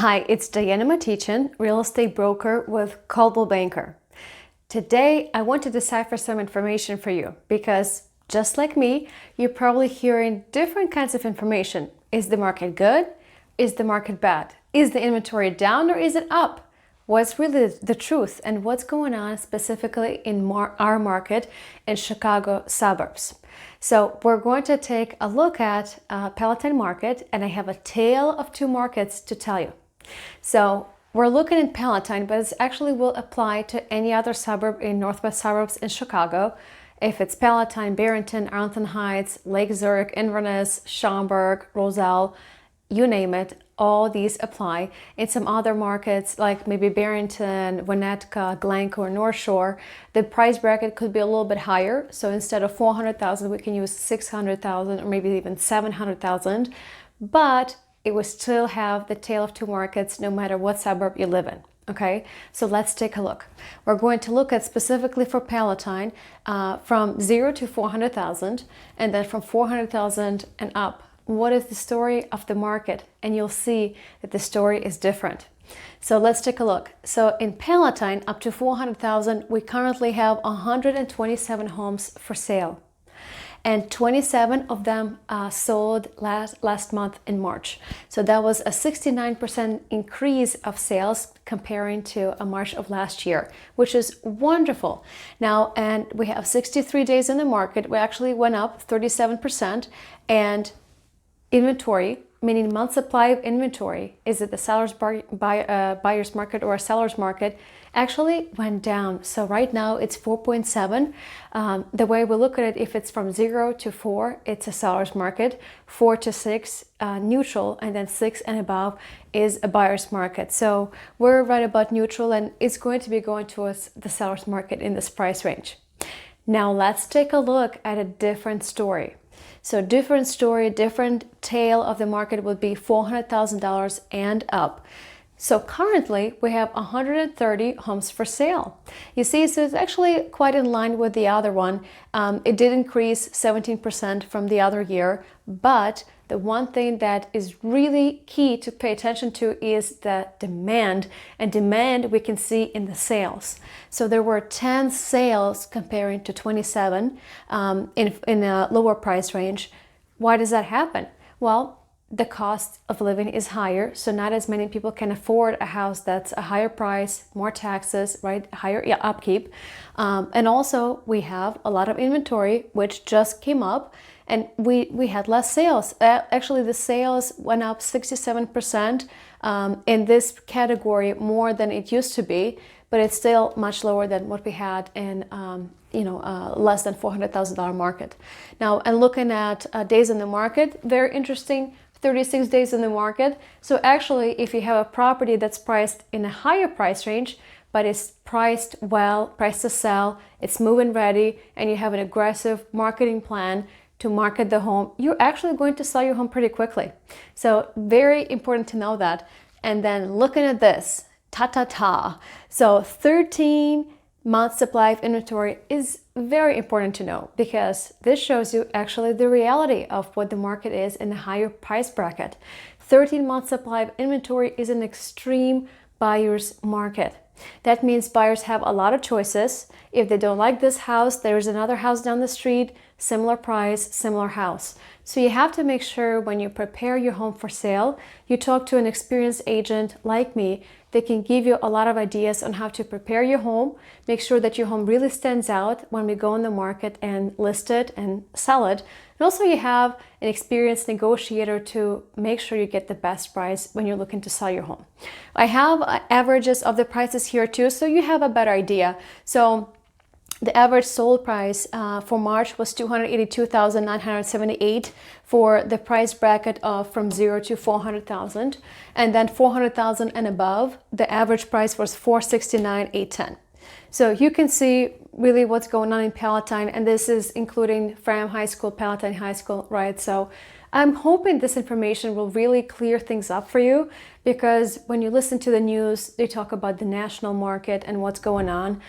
Hi, it's Diana Matichyn, real estate broker with Coldwell Banker. Today, I want to decipher some information for you because just like me, you're probably hearing different kinds of information. Is the market good? Is the market bad? Is the inventory down or is it up? What's really the truth and what's going on specifically in our market in Chicago suburbs? So we're going to take a look at Palatine market, and I have a tale of two markets to tell you. So we're looking at Palatine, but it actually will apply to any other suburb in Northwest Suburbs in Chicago. If it's Palatine, Barrington, Arlington Heights, Lake Zurich, Inverness, Schaumburg, Roselle, you name it, all these apply. In some other markets like maybe Barrington, Winnetka, Glencoe, North Shore, the price bracket could be a little bit higher. So instead of 400,000, we can use 600,000 or maybe even 700,000. But it will still have the tale of two markets no matter what suburb you live in. Okay, so let's take a look. We're going to look at specifically for Palatine from 0 to 400,000 and then from 400,000 and up. What is the story of the market? And you'll see that the story is different. So let's take a look. So in Palatine, up to 400,000, we currently have 127 homes for sale. And 27 of them sold last month in March. So that was a 69% increase of sales comparing to March of last year, which is wonderful. Now, and we have 63 days in the market. We actually went up 37%, and inventory, meaning month supply of inventory, is it the buyer's market or a seller's market, actually went down. So right now it's 4.7. The way we look at it, if it's from 0 to 4, it's a seller's market. 4 to 6, neutral, and then 6 and above is a buyer's market. So we're right about neutral, and it's going to be going towards the seller's market in this price range. Now let's take a look at a different story. So different story, different tale of the market would be $400,000 and up. So currently we have 130 homes for sale. You see, so it's actually quite in line with the other one. It did increase 17% from the other year, but the one thing that is really key to pay attention to is the demand, and demand we can see in the sales. So there were 10 sales comparing to 27 in a lower price range. Why does that happen? Well, the cost of living is higher, so not as many people can afford a house that's a higher price, more taxes, right? Higher upkeep. And also we have a lot of inventory which just came up, and we had less sales. Actually, the sales went up 67% in this category more than it used to be, but it's still much lower than what we had in less than $400,000 market. Now, and looking at days in the market, very interesting. 36 days in the market. So actually, if you have a property that's priced in a higher price range, but it's priced well, priced to sell, it's move-in ready, and you have an aggressive marketing plan to market the home, you're actually going to sell your home pretty quickly. So very important to know that. And then looking at this, ℹThat. So 13 month supply of inventory is very important to know, because this shows you actually the reality of what the market is in the higher price bracket. 13 month supply of inventory is an extreme buyer's market. That means buyers have a lot of choices. If they don't like this house, there's another house down the street, similar price, similar house. So you have to make sure when you prepare your home for sale, you talk to an experienced agent like me. They can give you a lot of ideas on how to prepare your home, make sure that your home really stands out when we go on the market and list it and sell it. And also you have an experienced negotiator to make sure you get the best price when you're looking to sell your home. I have averages of the prices here too, so you have a better idea. So the average sold price for March was $282,978 for the price bracket of from 0 to 400,000, and then 400,000 and above, the average price was $469,810. So you can see really what's going on in Palatine, and this is including Fram High School, Palatine High School, right? So I'm hoping this information will really clear things up for you, because when you listen to the news, they talk about the national market and what's going on.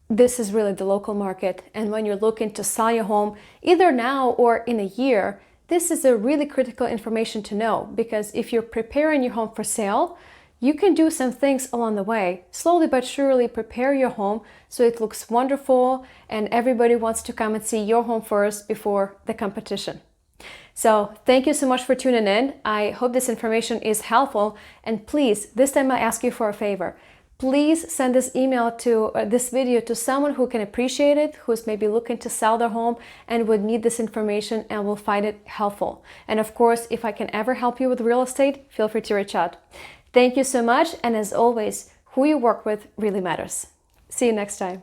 This is really the local market, and when you're looking to sell your home, either now or in a year, This is a really critical information to know, because if you're preparing your home for sale, you can do some things along the way. Slowly but surely prepare your home so it looks wonderful and everybody wants to come and see your home first before the competition. So thank you so much for tuning in. I hope this information is helpful, and please, this time I ask you for a favor. Please send this email to this video to someone who can appreciate it, who's maybe looking to sell their home and would need this information and will find it helpful. And of course, if I can ever help you with real estate, feel free to reach out. Thank you so much, and as always, who you work with really matters. See you next time.